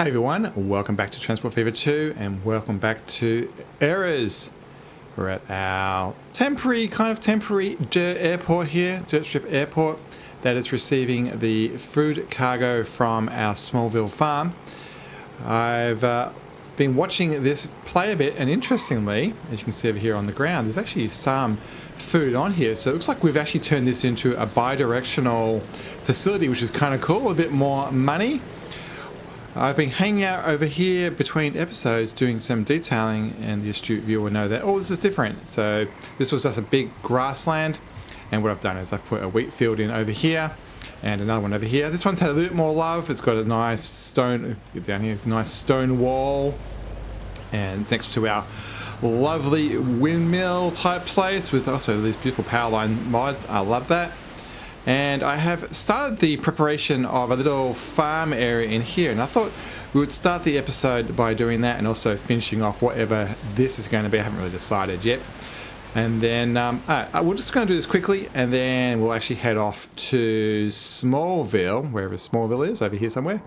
Hey everyone, welcome back to Transport Fever 2 and welcome back to Errors. We're at our temporary dirt airport here, dirt strip airport that is receiving the food cargo from our Smallville farm. I've been watching this play a bit, and interestingly, as you can see over here on the ground, there's actually some food on here. So it looks like we've actually turned this into a bi-directional facility, which is kind of cool, a bit more money. I've been hanging out over here between episodes doing some detailing, and the astute viewer will know that, oh, this is different. So this was just a big grassland, and what I've done is I've put a wheat field in over here and another one over here. This one's had a little bit more love. It's got a nice stone, get down here, nice stone wall, and next to our lovely windmill type place with also these beautiful Powerline mods. I love that. And I have started the preparation of a little farm area in here, and I thought we would start the episode by doing that and also finishing off whatever this is going to be. I haven't really decided yet. And then we're just going to do this quickly, and then we'll actually head off to Smallville, wherever Smallville is, over here somewhere,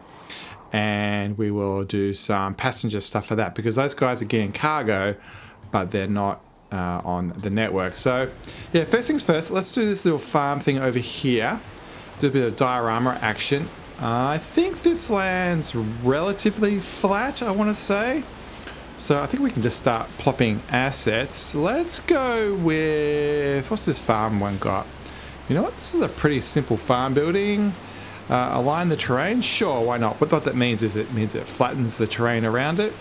and we will do some passenger stuff for that, because those guys are getting cargo but they're not on the network. So yeah, first things first, let's do this little farm thing over here, do a bit of diorama action. I think this land's relatively flat, I want to say, so I think we can just start plopping assets. Let's go with, what's this farm one got? You know what, this is a pretty simple farm building. Align the terrain, sure, why not? What that means is it flattens the terrain around it.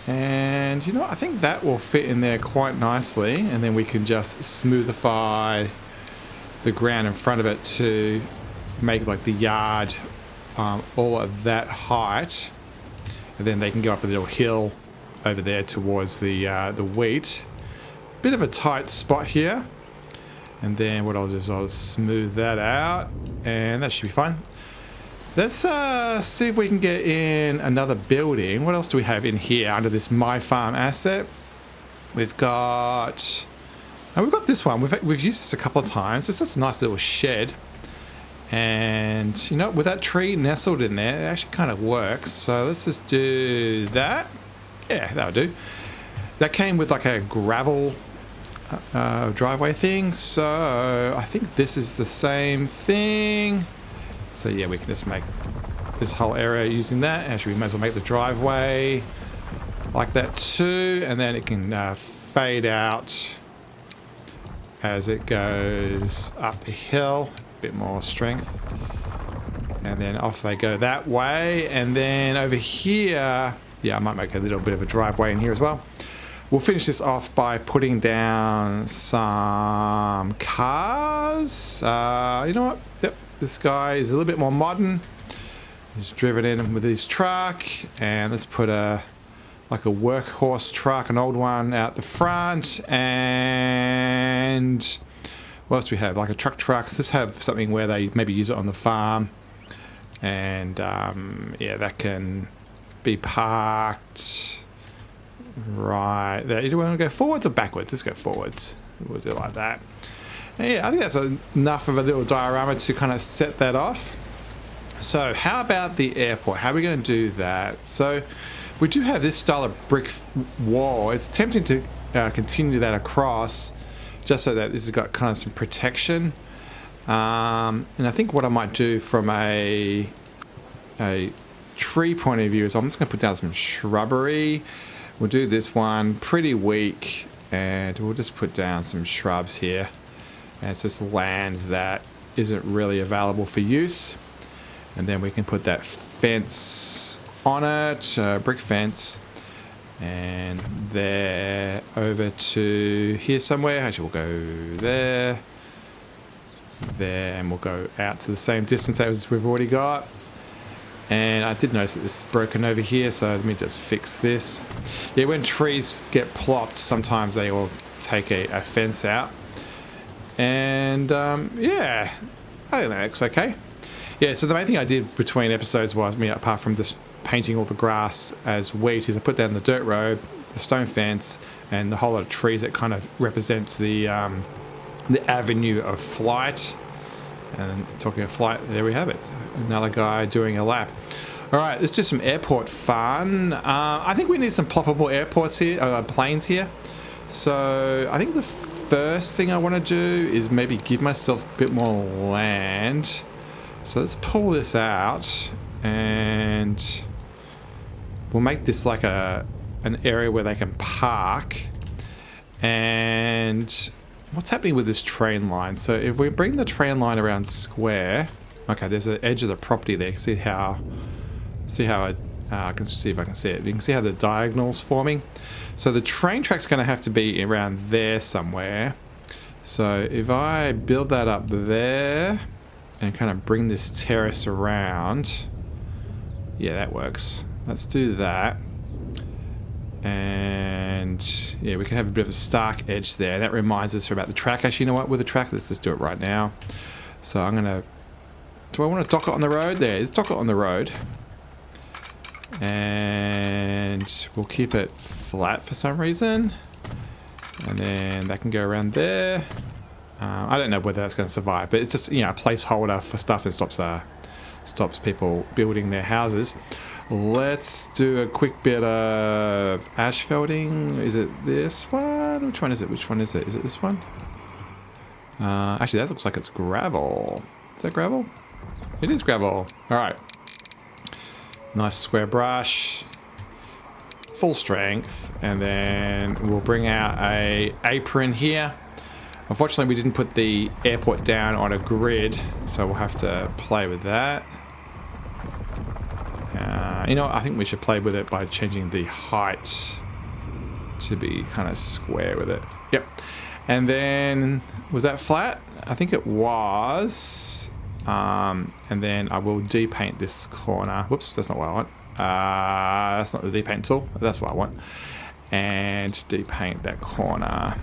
And you know, I think that will fit in there quite nicely, and then we can just smoothify the ground in front of it to make like the yard all of that height, and then they can go up a little hill over there towards the wheat. Bit of a tight spot here, and then what I'll do is I'll smooth that out, and that should be fine. Let's see if we can get in another building. What else do we have in here under this My Farm asset? We've got this one. We've used this a couple of times. It's just a nice little shed. And, you know, with that tree nestled in there, it actually kind of works. So let's just do that. Yeah, that'll do. That came with like a gravel driveway thing. So I think this is the same thing. So yeah, we can just make this whole area using that. Actually, we might as well make the driveway like that too, and then it can fade out as it goes up the hill. A bit more strength, and then off they go that way. And then over here, yeah, I might make a little bit of a driveway in here as well. We'll finish this off by putting down some cars. You know what? Yep. This guy is a little bit more modern. He's driven in with his truck, and let's put like a workhorse truck, an old one, out the front. And what else do we have? Like a truck. Let's have something where they maybe use it on the farm, and yeah, that can be parked right there. Do you want to go forwards or backwards? Let's go forwards. We'll do it like that. Yeah, I think that's enough of a little diorama to kind of set that off. So how about the airport? How are we going to do that? So we do have this style of brick wall. It's tempting to continue that across just so that this has got kind of some protection. And I think what I might do from a tree point of view is I'm just going to put down some shrubbery. We'll do this one pretty weak, and we'll just put down some shrubs here. And it's just land that isn't really available for use. And then we can put that fence on it, brick fence. And there over to here somewhere. Actually, we'll go there, and we'll go out to the same distance as we've already got. And I did notice that this is broken over here, so let me just fix this. Yeah, when trees get plopped, sometimes they will take a fence out. And yeah, I think that looks okay. Yeah, so the main thing I did between episodes was, apart from just painting all the grass as wheat, is I put down the dirt road, the stone fence, and the whole lot of trees that kind of represents the avenue of flight. And talking of flight, there we have it. Another guy doing a lap. All right, let's do some airport fun. I think we need some ploppable airports here, planes here. So I think the first thing I want to do is maybe give myself a bit more land. So let's pull this out and we'll make this like an area where they can park. And what's happening with this train line? So if we bring the train line around square, okay, there's an edge of the property there. You can see how I can see if I can see it. You can see how the diagonal's forming. So the train track's going to have to be around there somewhere. So if I build that up there and kind of bring this terrace around, yeah, that works. Let's do that. And yeah, we can have a bit of a stark edge there. That reminds us about the track. Actually, you know what? With the track, let's just do it right now. So I'm gonna. Do I want to dock it on the road? There, let's dock it on the road. And we'll keep it flat for some reason. And then that can go around there. I don't know whether that's going to survive, but it's just, you know, a placeholder for stuff that stops people building their houses. Let's do a quick bit of asphalting. Is it this one? Which one is it? Which one is it? Is it this one? Actually, that looks like it's gravel. Is that gravel? It is gravel. All right. Nice square brush. Full strength. And then we'll bring out a apron here. Unfortunately, we didn't put the airport down on a grid, so we'll have to play with that. You know, I think we should play with it by changing the height to be kind of square with it. Yep. And then, was that flat? I think it was. And then I will depaint this corner. Whoops, that's not what I want. That's not the depaint tool. That's what I want. And depaint that corner.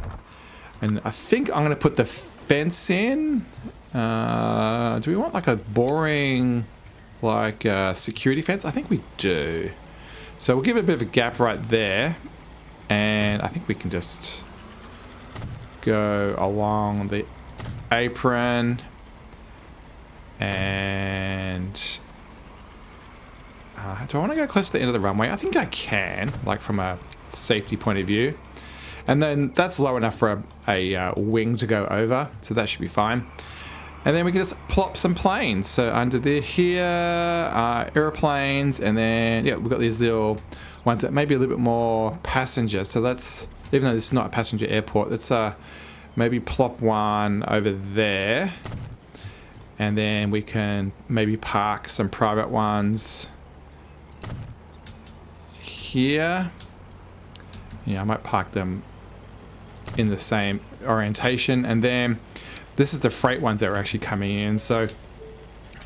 And I think I'm going to put the fence in. Do we want like a boring, like security fence? I think we do. So we'll give it a bit of a gap right there. And I think we can just go along the apron. And do I want to go close to the end of the runway? I think I can, like from a safety point of view. And then that's low enough for a wing to go over, so that should be fine. And then we can just plop some planes. So under there here, airplanes, and then yeah, we've got these little ones that may be a little bit more passenger. So let's, even though this is not a passenger airport, let's maybe plop one over there. And then we can maybe park some private ones here. Yeah, I might park them in the same orientation. And then this is the freight ones that are actually coming in. So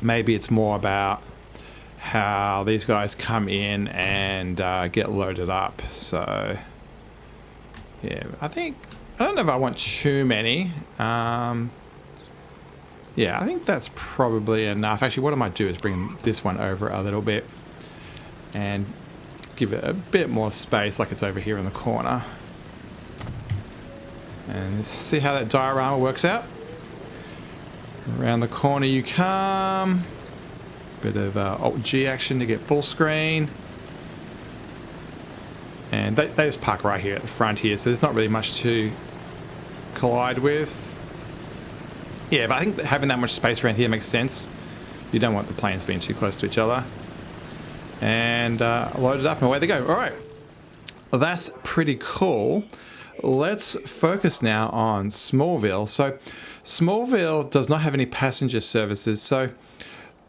maybe it's more about how these guys come in and get loaded up. So yeah, I don't know if I want too many. Yeah, I think that's probably enough. Actually, what I might do is bring this one over a little bit and give it a bit more space, like it's over here in the corner. And let's see how that diorama works out. Around the corner you come. Bit of Alt-G action to get full screen. And they just park right here at the front here, so there's not really much to collide with. Yeah, but I think that having that much space around here makes sense. You don't want the planes being too close to each other. And load it up and away they go. All right, well, that's pretty cool. Let's focus now on Smallville. So Smallville does not have any passenger services. So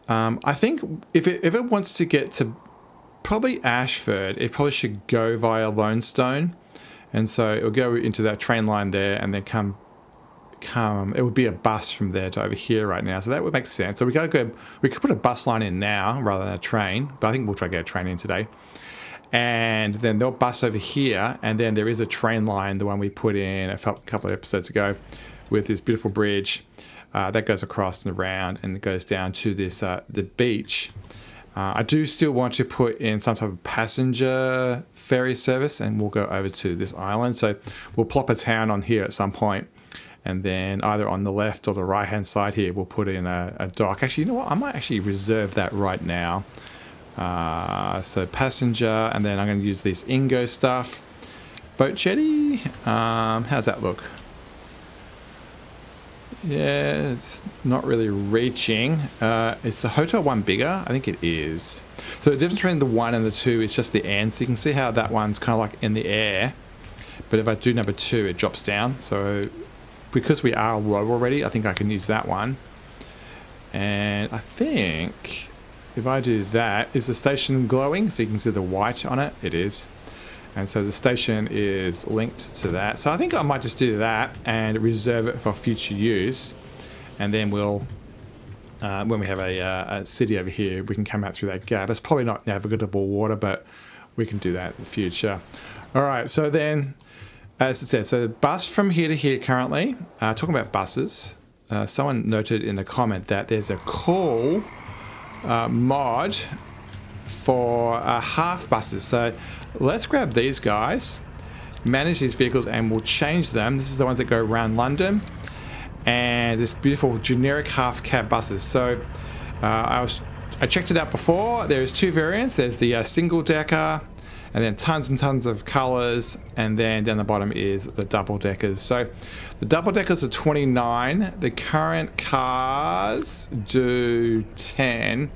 I think if it wants to get to probably Ashford, it probably should go via Lone. And so it'll go into that train line there and then come, it would be a bus from there to over here right now. So that would make sense. So we could put a bus line in now rather than a train, but I think we'll try to get a train in today. And then they'll bus over here, and then there is a train line, the one we put in a couple of episodes ago, with this beautiful bridge that goes across and around, and it goes down to this the beach. I do still want to put in some type of passenger ferry service, and we'll go over to this island. So we'll plop a town on here at some point, and then either on the left or the right hand side here, we'll put in a dock. Actually, you know what? I might actually reserve that right now. So passenger, and then I'm going to use this Ingo stuff. Boat jetty. How's that look? Yeah, it's not really reaching. Is the hotel one bigger? I think it is. So the difference between the 1 and the 2 is just the end. So you can see how that one's kind of like in the air. But if I do number 2, it drops down. So because we are low already, I think I can use that one. And I think if I do that, is the station glowing? So you can see the white on it. It is. And so the station is linked to that. So I think I might just do that and reserve it for future use. And then we'll, when we have a city over here, we can come out through that gap. It's probably not navigable water, but we can do that in the future. All right, so then, as it said, so bus from here to here currently. Talking about buses, someone noted in the comment that there's a cool mod for half buses. So let's grab these guys, manage these vehicles, and we'll change them. This is the ones that go around London, and this beautiful generic half cab buses. So I checked it out before. There's 2 variants. There's the single decker, and then tons and tons of colors, and then down the bottom is the double deckers. So the double deckers are 29. The current cars do 10.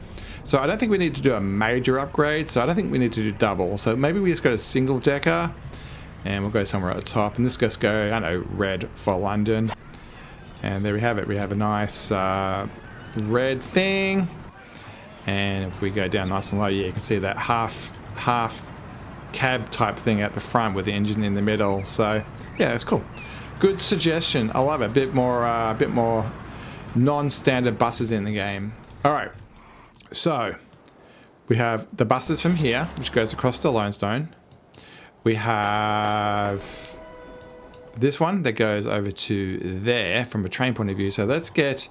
So I don't think we need to do a major upgrade. So I don't think we need to do double. So maybe we just go to single decker, and we'll go somewhere at the top. And this just go, I don't know, red for London. And there we have it. We have a nice red thing. And if we go down nice and low, yeah, you can see that half cab type thing at the front with the engine in the middle. So yeah, it's cool. Good suggestion. I love it. A bit more non-standard buses in the game. All right. So we have the buses from here, which goes across to Lionstone. We have this one that goes over to there from a train point of view. So let's get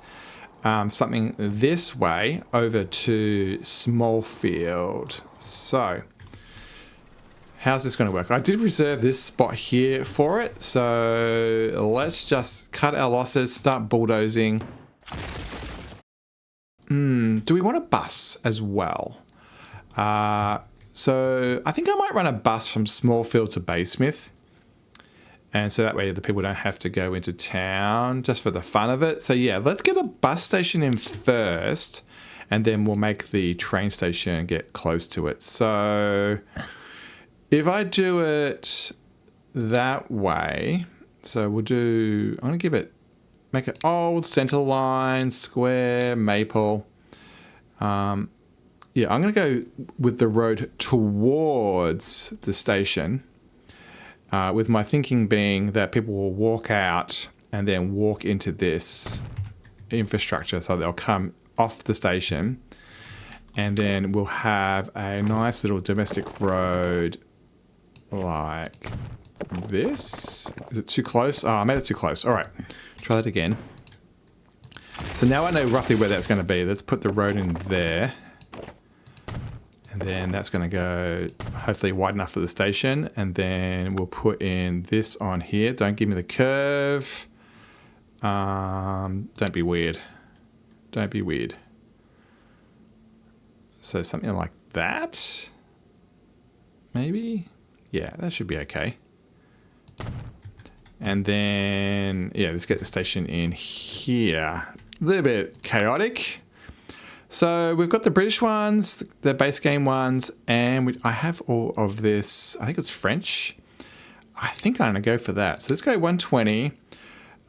something this way over to Smallfield. So how's this going to work? I did reserve this spot here for it. So let's just cut our losses, start bulldozing. Do we want a bus as well? So I think I might run a bus from Smallfield to Baysmith. And so that way the people don't have to go into town just for the fun of it. So yeah, let's get a bus station in first, and then we'll make the train station get close to it. So if I do it that way, so we'll do, I'm going to give it, make it old, center line, square, maple. Yeah, I'm going to go with the road towards the station, with my thinking being that people will walk out and then walk into this infrastructure. So they'll come off the station, and then we'll have a nice little domestic road like this. Is it too close? Oh, I made it too close. All right, try that again. So now I know roughly where that's going to be. Let's put the road in there. And then that's going to go hopefully wide enough for the station. And then we'll put in this on here. Don't give me the curve. Don't be weird. Don't be weird. So something like that. Maybe. Yeah, that should be okay. And then, yeah, let's get the station in here. A little bit chaotic. So we've got the British ones, the base game ones, and I have all of this. I think it's French. I think I'm going to go for that. So let's go 120. Do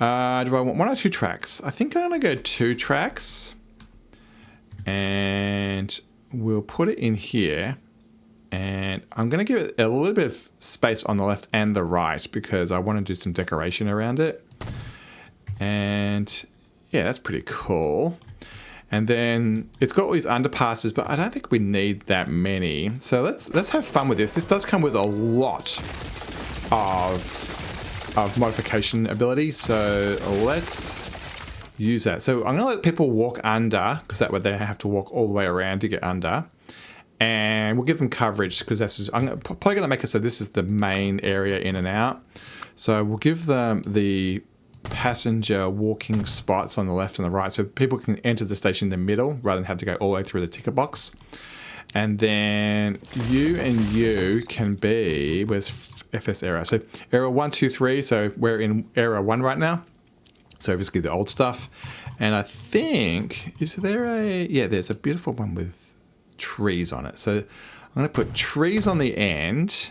I want 1 or 2 tracks? I think I'm going to go 2 tracks. And we'll put it in here. And I'm going to give it a little bit of space on the left and the right because I want to do some decoration around it. And yeah, that's pretty cool. And then it's got all these underpasses, but I don't think we need that many. So let's have fun with this. This does come with a lot of modification ability. So let's use that. So I'm going to let people walk under because that way they don't have to walk all the way around to get under. And we'll give them coverage because I'm probably going to make it so this is the main area in and out. So we'll give them the passenger walking spots on the left and the right so people can enter the station in the middle rather than have to go all the way through the ticket box. And then you and you can be, where's FS error? So error 1, 2, 3. So we're in error 1 right now. So obviously the old stuff. And I think, is there a, yeah, there's a beautiful one with trees on it. So I'm going to put trees on the end.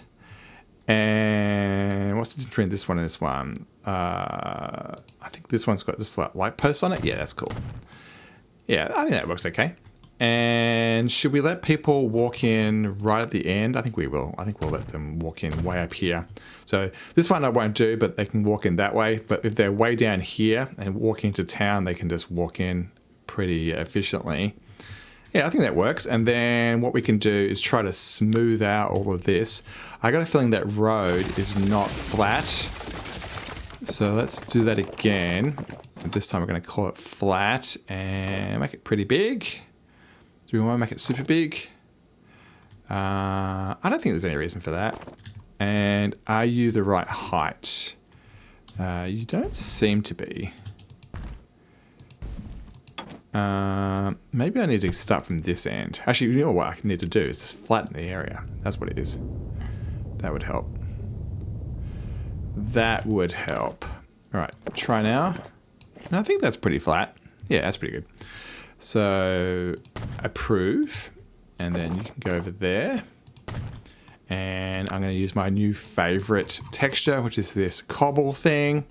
And what's the difference between this one and this one? I think this one's got just like light posts on it. Yeah, that's cool. Yeah, I think that works okay. And should we let people walk in right at the end? I think we will. I think we'll let them walk in way up here. So this one I won't do, but they can walk in that way. But if they're way down here and walk into town, they can just walk in pretty efficiently. Yeah, I think that works. And then what we can do is try to smooth out all of this. I got a feeling that road is not flat. So let's do that again. This time we're going to call it flat and make it pretty big. Do we want to make it super big? I don't think there's any reason for that. And are you the right height? You don't seem to be. Maybe I need to start from this end. Actually, you know what I need to do is just flatten the area. That's what it is. That would help. That would help. All right, try now. And I think that's pretty flat. Yeah, that's pretty good. So approve, and then you can go over there. And I'm going to use my new favorite texture, which is this cobble thing.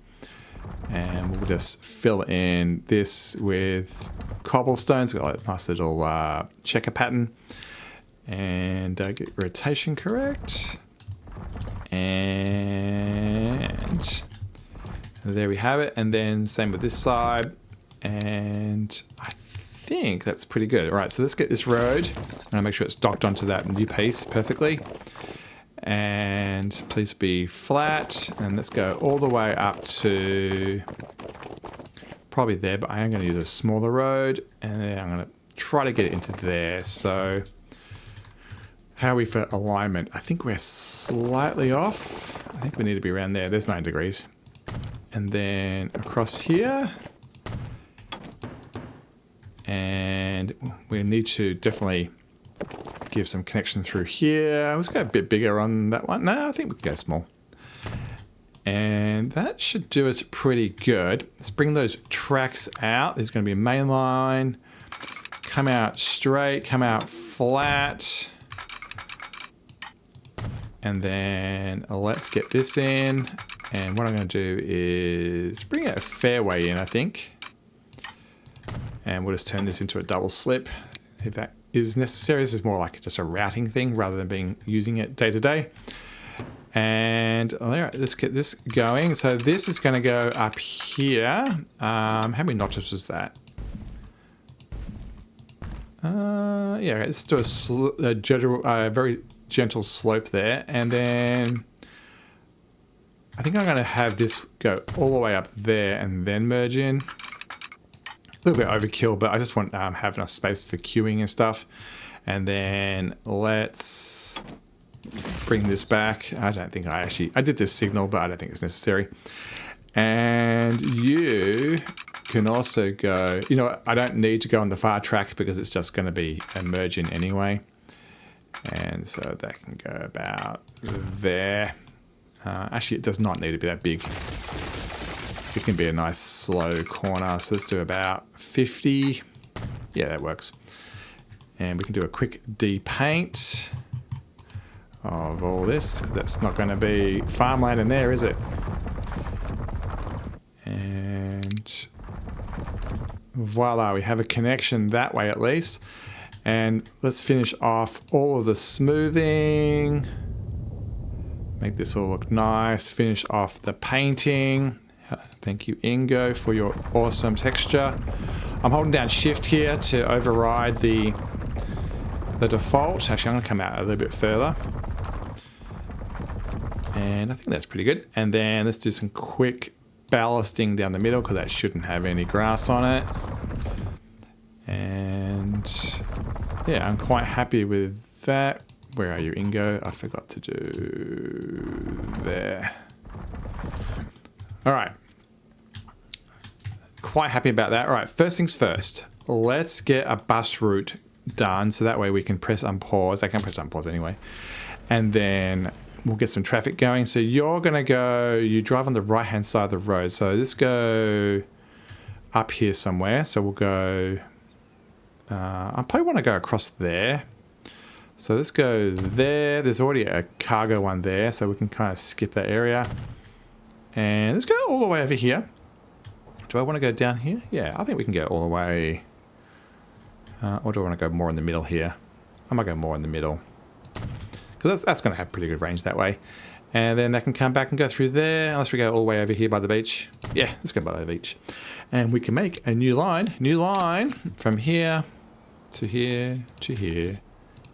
And we'll just fill in this with cobblestones. Got like a nice little checker pattern. And get rotation correct. And there we have it. And then same with this side. And I think that's pretty good. All right, so let's get this road. And I'll make sure it's docked onto that new piece perfectly. And please be flat. And let's go all the way up to probably there, but I am going to use a smaller road. And then I'm going to try to get it into there. So how are we for alignment? I think we're slightly off. I think we need to be around there. There's 9 degrees. And then across here. And we need to definitely give some connection through here. Let's go a bit bigger on that one. No, I think we can go small. And that should do it pretty good. Let's bring those tracks out. There's going to be a main line. Come out straight, come out flat. And then let's get this in. And what I'm going to do is bring a fairway in, I think. And we'll just turn this into a double slip if that is necessary. This is more like just a routing thing rather than using it day to day. And all right, let's get this going. So this is going to go up here. How many notches was that? Yeah, let's do a very gentle slope there. And then I think I'm going to have this go all the way up there and then merge in. A little bit overkill, but I just want to have enough space for queuing and stuff. And then let's bring this back. I don't think I did this signal, but I don't think it's necessary. And you can also go, you know, I don't need to go on the far track because it's just going to be a merge in anyway. And so that can go about there. Actually, it does not need to be that big. It can be a nice slow corner. So let's do about 50. Yeah, that works. And we can do a quick depaint of all this. That's not going to be farmland in there, is it? And voila, we have a connection that way at least. And let's finish off all of the smoothing. Make this all look nice. Finish off the painting. Thank you, Ingo, for your awesome texture. I'm holding down shift here to override the default. Actually, I'm going to come out a little bit further. And I think that's pretty good. And then let's do some quick ballasting down the middle because that shouldn't have any grass on it. And yeah, I'm quite happy with that. Where are you, Ingo? I forgot to do there. All right. Quite happy about that. All right, first things first. Let's get a bus route done, so that way we can press unpause. I can press unpause anyway, and then we'll get some traffic going. So you're gonna go, you drive on the right hand side of the road, so let's go up here somewhere. So we'll go, I probably want to go across there, so let's go there. There's already a cargo one there, so we can kind of skip that area, and let's go all the way over here. Do I want to go down here? Yeah, I think we can go all the way. Or do I want to go more in the middle here? I might go more in the middle, because that's going to have pretty good range that way. And then they can come back and go through there, unless we go all the way over here by the beach. Yeah, let's go by the beach. And we can make a new line from here to here to here,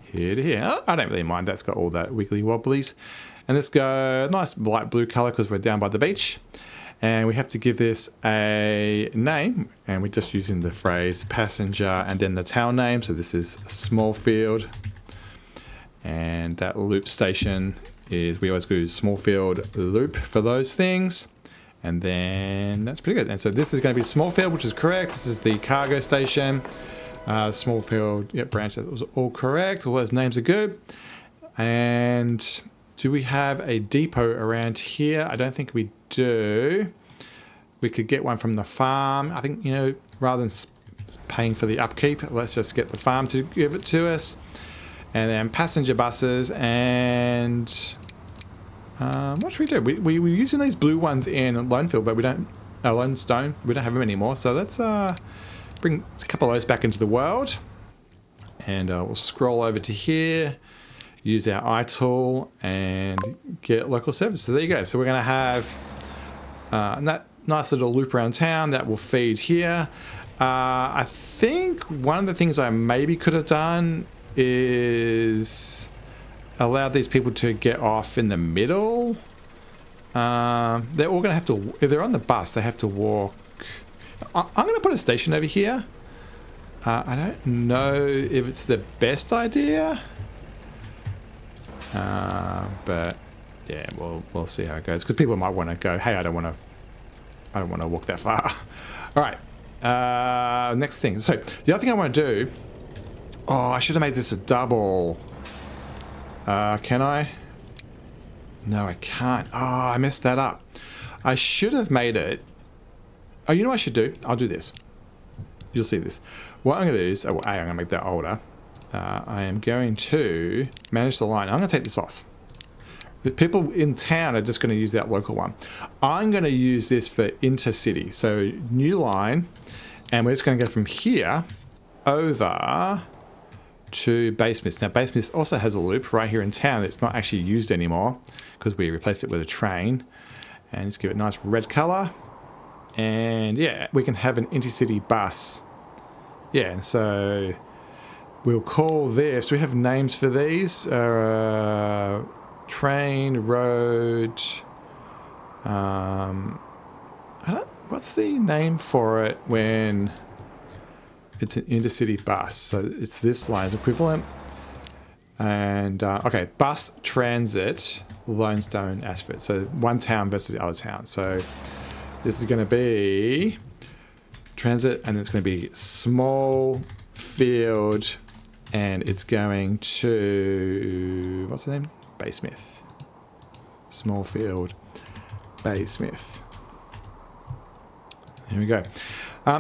here to here. I don't really mind, that's got all that wiggly wobblies. And let's go nice light blue color because we're down by the beach. And we have to give this a name, and we're just using the phrase passenger and then the town name. So this is Smallfield, and that loop station is, we always go Smallfield loop for those things, and then that's pretty good. And so this is going to be Smallfield, which is correct. This is the cargo station. Smallfield, yep, branch, that was all correct. All those names are good. And do we have a depot around here? I don't think we do. We could get one from the farm. I think, you know, rather than paying for the upkeep, let's just get the farm to give it to us. And then passenger buses, and what should we do? We were using these blue ones in Lonefield, but we don't, Lonestone, we don't have them anymore. So let's bring a couple of those back into the world. And we'll scroll over to here, use our eye tool, and get local service. So there you go. So we're going to have that nice little loop around town that will feed here. I think one of the things I maybe could have done is allowed these people to get off in the middle. They're all going to have to, if they're on the bus, they have to walk. I'm going to put a station over here. I don't know if it's the best idea. But yeah, we'll see how it goes, because people might want to go, hey, I don't want to walk that far. All right, next thing. So the other thing I want to do, oh, I should have made this a double. Can I? No, I can't. Oh, I messed that up. I should have made it. Oh, you know what I should do? I'll do this. You'll see this. What I'm going to do is, I'm going to make that older. I am going to manage the line. I'm going to take this off. The people in town are just going to use that local one. I'm going to use this for Intercity. So new line, and we're just going to go from here over to Basemith. Now Basemith also has a loop right here in town that's not actually used anymore because we replaced it with a train. And just give it a nice red color. And yeah, we can have an Intercity bus. Yeah, and so we'll call this, do we have names for these? Train, road, what's the name for it when it's an Intercity bus? So it's this line's equivalent. And, okay, bus, transit, Lonestone, Ashford. So one town versus the other town. So this is going to be transit, and it's going to be Smallfield, and it's going to, what's the name? Basemith. Smallfield, Basemith. Here we go.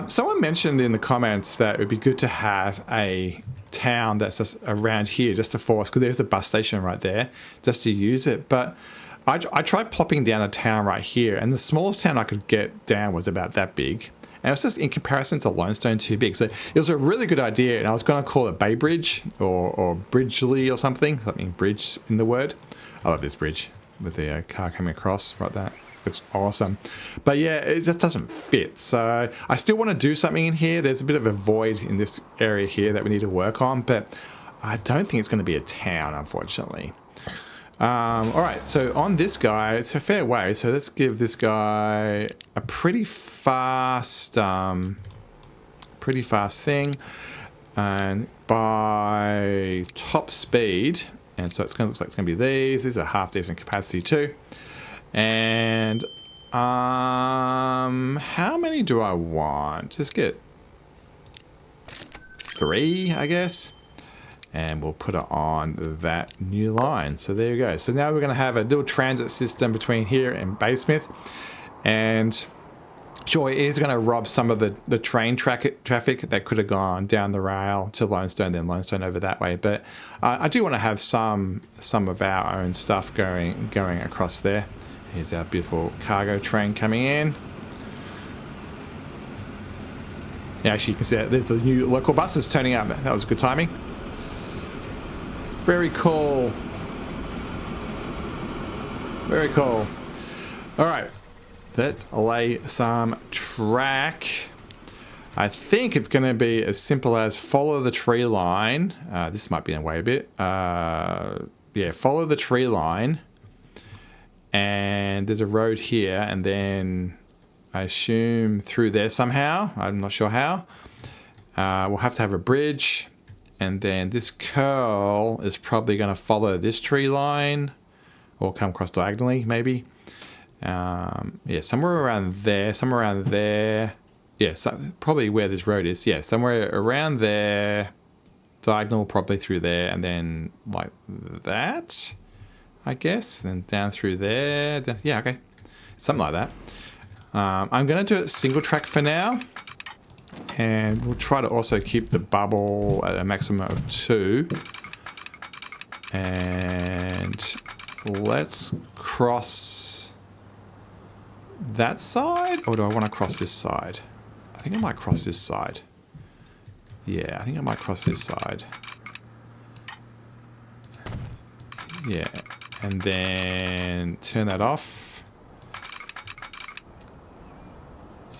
Someone mentioned in the comments that it would be good to have a town that's just around here just to force, because there's a bus station right there, just to use it. But I tried plopping down a town right here, and the smallest town I could get down was about that big. And it was just, in comparison to Lonestone, too big. So it was a really good idea, and I was going to call it Bay Bridge or Bridgely or something bridge in the word. I love this bridge with the car coming across right there. Looks awesome. But yeah, it just doesn't fit. So I still want to do something in here. There's a bit of a void in this area here that we need to work on, but I don't think it's going to be a town, unfortunately. All right, so on this guy, it's a fair way. So let's give this guy a pretty fast thing, and by top speed. And so it's going to look like it's going to be these. These are half decent capacity too. And how many do I want? Just get 3, I guess. And we'll put it on that new line. So there you go. So now we're going to have a little transit system between here and Baysmith. And sure, it is going to rob some of the train traffic that could have gone down the rail to Lionstone, then Lionstone over that way. But I do want to have some of our own stuff going across there. Here's our beautiful cargo train coming in. Yeah, actually, you can see that there's the new local buses turning up. That was good timing. Very cool. Very cool. All right. Let's lay some track. I think it's going to be as simple as follow the tree line. This might be away a bit. Yeah, follow the tree line. And there's a road here. And then I assume through there somehow. I'm not sure how. We'll have to have a bridge. And then this curl is probably going to follow this tree line. Or come across diagonally, maybe. Yeah, somewhere around there. Yeah, probably where this road is. Yeah, somewhere around there. Diagonal probably through there. And then like that, I guess. And then down through there. Yeah, okay. Something like that. I'm going to do it single track for now. And we'll try to also keep the bubble at a maximum of 2. And let's cross that side. Or do I want to cross this side? I think I might cross this side. Yeah, I think I might cross this side. Yeah, and then turn that off.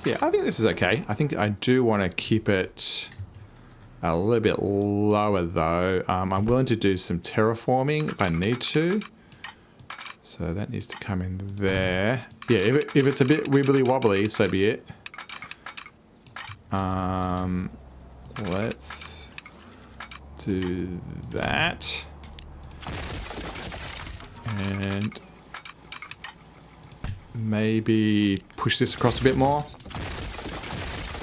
Yeah, I think this is okay. I think I do want to keep it a little bit lower though. I'm willing to do some terraforming if I need to. So that needs to come in there. Yeah, if it's a bit wibbly wobbly, so be it. Let's do that. And maybe push this across a bit more.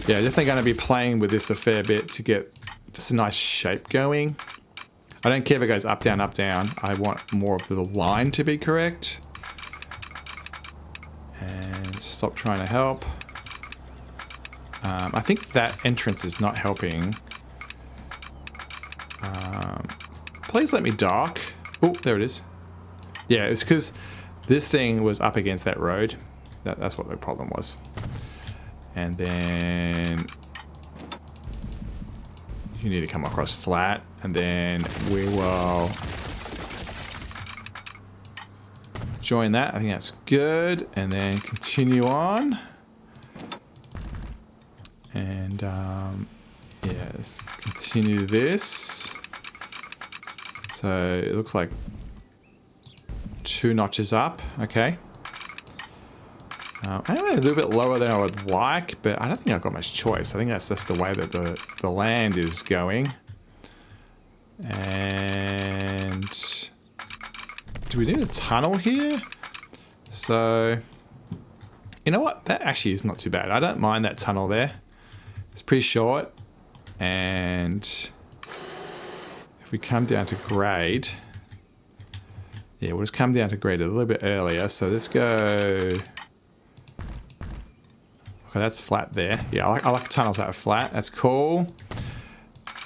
Yeah, definitely going to be playing with this a fair bit to get just a nice shape going. I don't care if it goes up, down, up, down. I want more of the line to be correct. And stop trying to help. I think that entrance is not helping. Please let me dock. Oh, there it is. Yeah, it's because this thing was up against that road. That's what the problem was. And then you need to come across flat, and then we will join that. I think that's good. And then continue on. And yeah, let's continue this. So it looks like 2 notches up. Okay. I'm a little bit lower than I would like, but I don't think I've got much choice. I think that's just the way that the land is going. And do we need a tunnel here? So, you know what? That actually is not too bad. I don't mind that tunnel there. It's pretty short. And if we come down to grade, yeah, we'll just come down to grade a little bit earlier. So let's go. Okay, that's flat there. Yeah, I like tunnels that are flat. That's cool.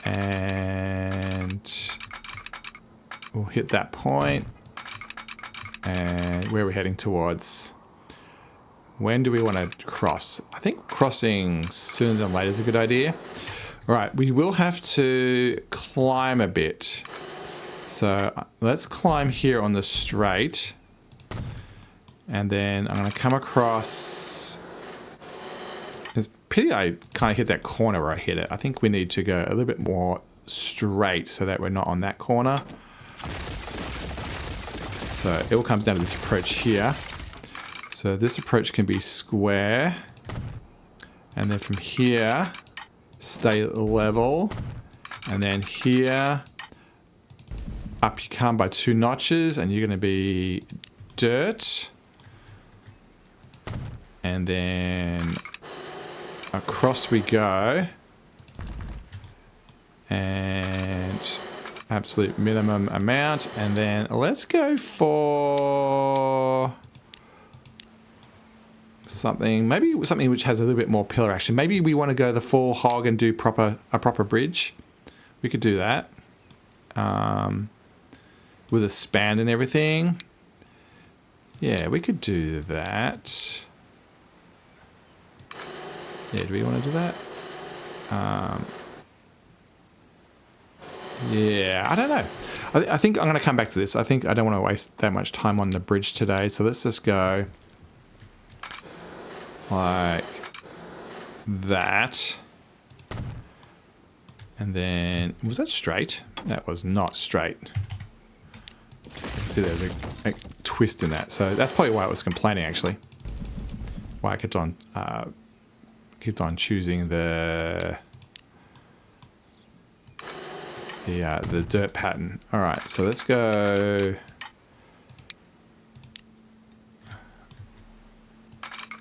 And we'll hit that point. And where are we heading towards? When do we want to cross? I think crossing sooner than later is a good idea. All right, we will have to climb a bit. So let's climb here on the straight. And then I'm going to come across. It's pity I kind of hit that corner where I hit it. I think we need to go a little bit more straight so that we're not on that corner. So it all comes down to this approach here. So this approach can be square. And then from here, stay level. And then here, up you come by 2 notches, and you're going to be dirt. And then across we go. And absolute minimum amount. And then let's go for something, maybe something which has a little bit more pillar action. Maybe we want to go the full hog and do a proper bridge. We could do that with a span and everything. Yeah, we could do that. Yeah, do we want to do that? Yeah, I don't know. I think I'm going to come back to this. I think I don't want to waste that much time on the bridge today. So let's just go like that. And then, was that straight? That was not straight. See, there's a twist in that. So that's probably why it was complaining, actually. Why I kept on choosing the dirt pattern. All right, so let's go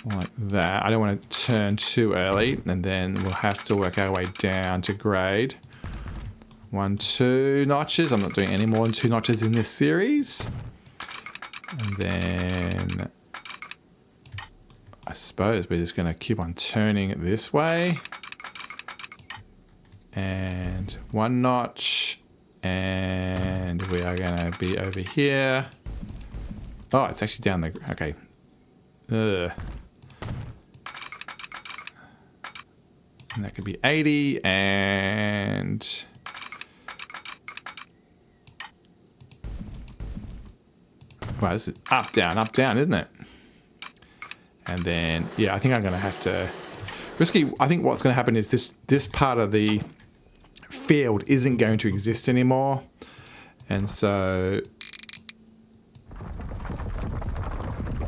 like that. I don't want to turn too early, and then we'll have to work our way down to grade. 1, 2 notches. I'm not doing any more than 2 notches in this series. And then I suppose we're just going to keep on turning it this way. And 1 notch. And we are going to be over here. Oh, it's actually down the... Okay. Ugh. And that could be 80 and... Wow, this is up, down, isn't it? And then, yeah, I think I'm going to have to... Risky, I think what's going to happen is this part of the field isn't going to exist anymore. And so...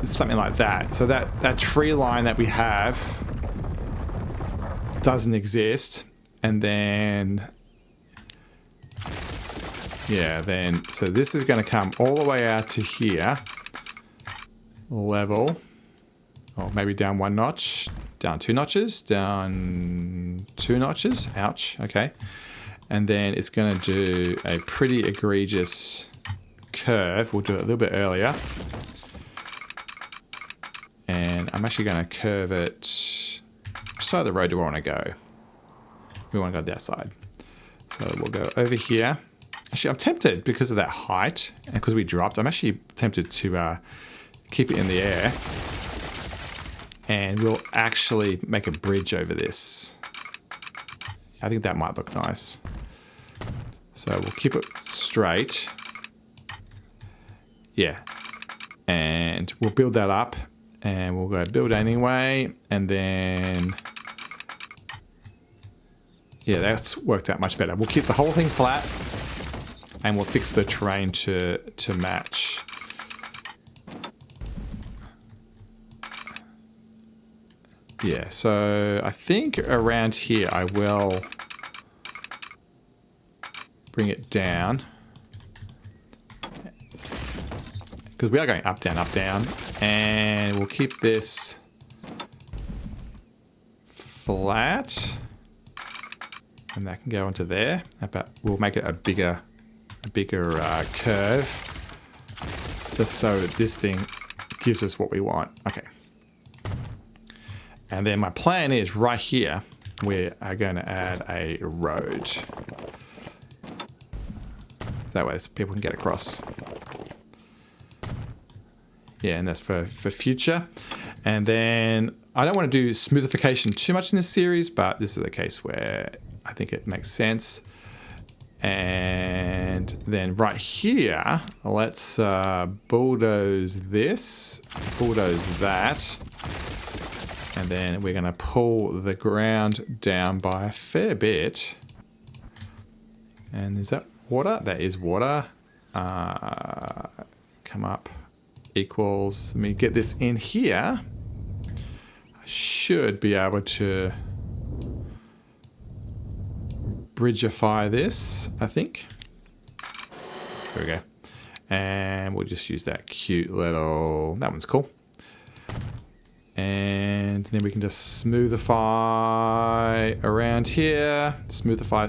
It's something like that. So that tree line that we have doesn't exist. And then... Yeah, then, so this is going to come all the way out to here. Level. Or maybe down 1 notch. Down 2 notches. Down 2 notches. Ouch. Okay. And then it's going to do a pretty egregious curve. We'll do it a little bit earlier. And I'm actually going to curve it. Which side of the road do we want to go? We want to go that side. So we'll go over here. Actually, I'm tempted because of that height and because we dropped. I'm actually tempted to keep it in the air. And we'll actually make a bridge over this. I think that might look nice. So we'll keep it straight. Yeah. And we'll build that up. And we'll go build anyway. And then... Yeah, that's worked out much better. We'll keep the whole thing flat. And we'll fix the terrain to match. Yeah, so I think around here I will bring it down. Because we are going up, down. And we'll keep this flat. And that can go into there. But we'll make it a bigger curve, just so that this thing gives us what we want. Okay. And then my plan is right here, we are going to add a road. That way people can get across. Yeah, and that's for future. And then I don't want to do smoothification too much in this series, but this is a case where I think it makes sense. And then right here, let's bulldoze this, bulldoze that. And then we're going to pull the ground down by a fair bit. And is that water? That is water. Come up, equals. Let me get this in here. I should be able to bridgeify this, I think. There we go. And we'll just use that cute little... That one's cool. And then we can just smoothify around here. Smoothify.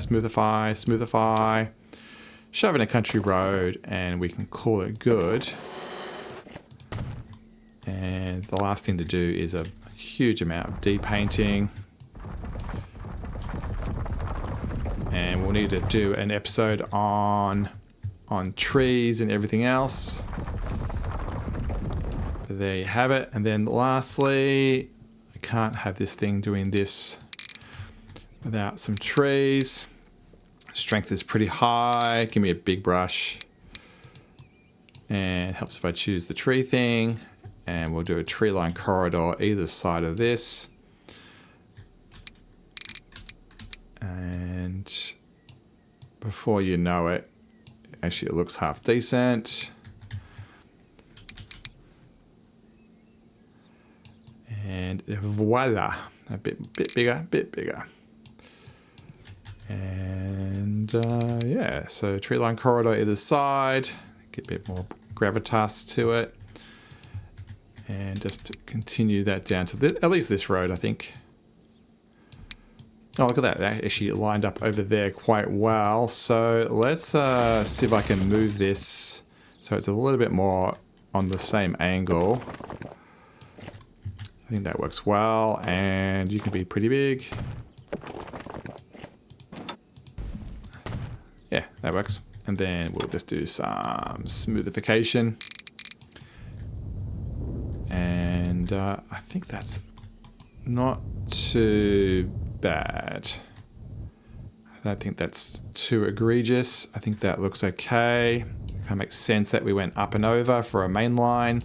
shove in a country road, and we can call it good. And the last thing to do is a huge amount of depainting. And we'll need to do an episode on trees and everything else. But there you have it. And then lastly, I can't have this thing doing this without some trees. Strength is pretty high. Give me a big brush. And it helps if I choose the tree thing. And we'll do a tree line corridor either side of this. And before you know it, actually it looks half decent. And voila, a bit bigger. And yeah, so tree line corridor either side, get a bit more gravitas to it. And just to continue that down to this, at least this road, I think. Oh, look at that. That actually lined up over there quite well. So let's see if I can move this so it's a little bit more on the same angle. I think that works well. And you can be pretty big. Yeah, that works. And then we'll just do some smoothification. And I think that's not too bad. I don't think that's too egregious. I think that looks okay. It kind of makes sense that we went up and over for a main line.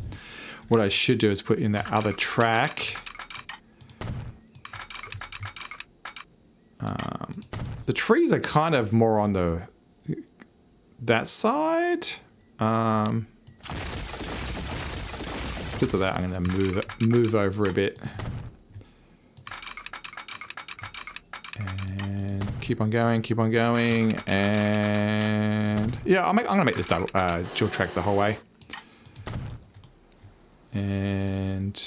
What I should do is put in that other track. The trees are kind of more on that side. Because of that, I'm going to move over a bit. And keep on going. And yeah, I'm going to make this dual track the whole way. And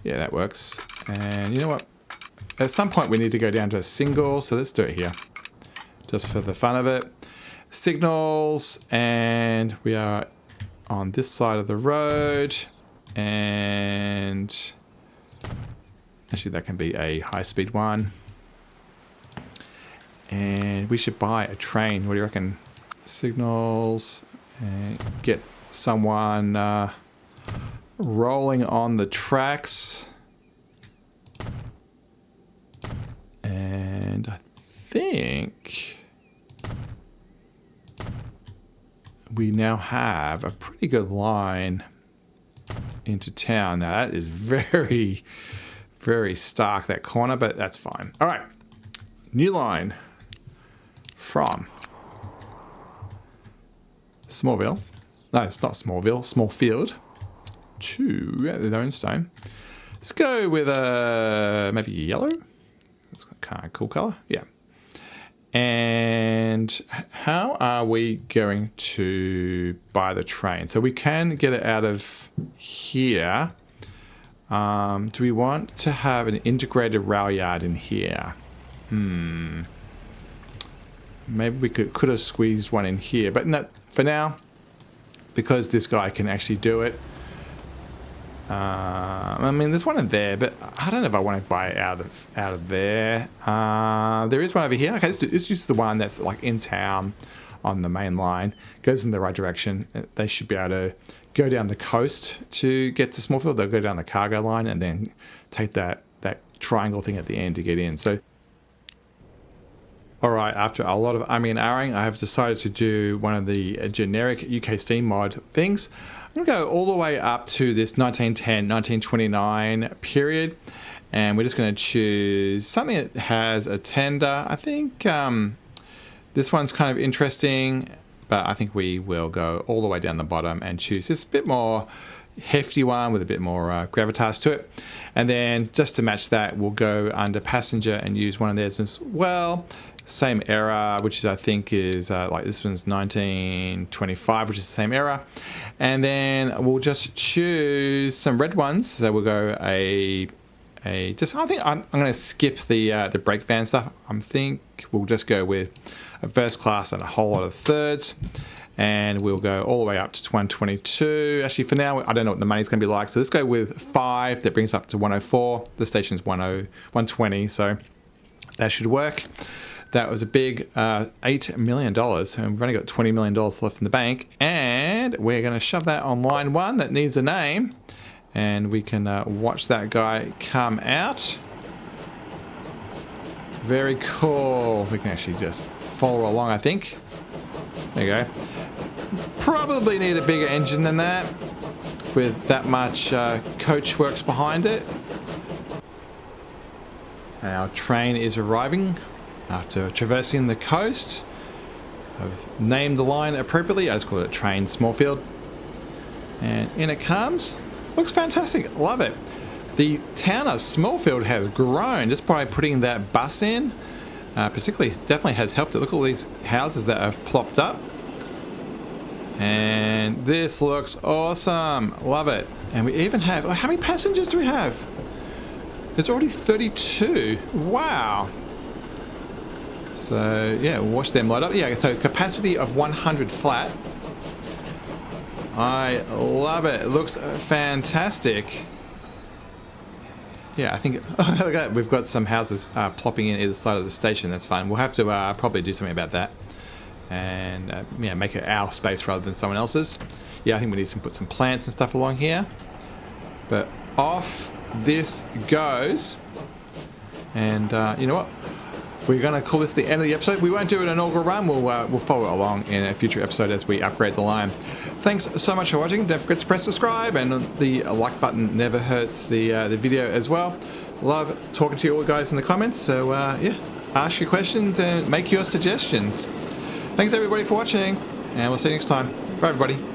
yeah, that works. And you know what? At some point we need to go down to a single, so let's do it here. Just for the fun of it. Signals, and we are on this side of the road. And actually that can be a high-speed one. And we should buy a train. What do you reckon? Signals, and get someone rolling on the tracks. And I think we now have a pretty good line into town. Now that is very, very stark, that corner, but that's fine. All right, new line from Smallville. No, it's not Smallville, Smallfield to the Lone. Let's go with maybe yellow. That's kind of cool color. Yeah. And how are we going to buy the train? So we can get it out of here. Do we want to have an integrated rail yard in here? Maybe we could have squeezed one in here, but no, for now, because this guy can actually do it. I mean, there's one in there, but I don't know if I want to buy it out of there. There is one over here. Okay, let's use the one that's like in town on the main line. Goes in the right direction. They should be able to go down the coast to get to Smallfield. They'll go down the cargo line and then take that triangle thing at the end to get in. So, all right, after a lot of umming and ahhing, I have decided to do one of the generic UK Steam mod things. I'm going to go all the way up to this 1910, 1929 period. And we're just going to choose something that has a tender. I think this one's kind of interesting, but I think we will go all the way down the bottom and choose this bit more hefty one with a bit more gravitas to it. And then just to match that, we'll go under passenger and use one of theirs as well. Same era, which is, I think is like this one's 1925, which is the same era. And then we'll just choose some red ones. So we'll go a I think I'm going to skip the brake van stuff. I think we'll just go with a first class and a whole lot of thirds. And we'll go all the way up to 122. Actually, for now, I don't know what the money's going to be like. So let's go with 5. That brings up to 104. The station's 120. So that should work. That was a big $8 million. And we've only got $20 million left in the bank. And we're going to shove that on line 1 that needs a name. And we can watch that guy come out. Very cool. We can actually just follow along, I think. There you go. Probably need a bigger engine than that with that much coach works behind it. Our train is arriving after traversing the coast. I've named the line appropriately. I just call it Train Smallfield. And in it comes. Looks fantastic. Love it. The town of Smallfield has grown just by putting that bus in. Particularly, definitely has helped it. Look at all these houses that have plopped up. And this looks awesome. Love it. And we even have, how many passengers do we have? There's already 32. Wow. So, yeah, we'll watch them light up. Yeah, so capacity of 100 flat. I love it. It looks fantastic. Yeah, I think look at that. We've got some houses plopping in either side of the station. That's fine. We'll have to probably do something about that. And yeah, make it our space rather than someone else's. Yeah, I think we need to put some plants and stuff along here. But off this goes. And you know what? We're going to call this the end of the episode. We won't do an inaugural run. We'll follow it along in a future episode as we upgrade the line. Thanks so much for watching. Don't forget to press subscribe, and the like button never hurts the video as well. Love talking to you all guys in the comments. So yeah, ask your questions and make your suggestions. Thanks everybody for watching, and we'll see you next time. Bye everybody.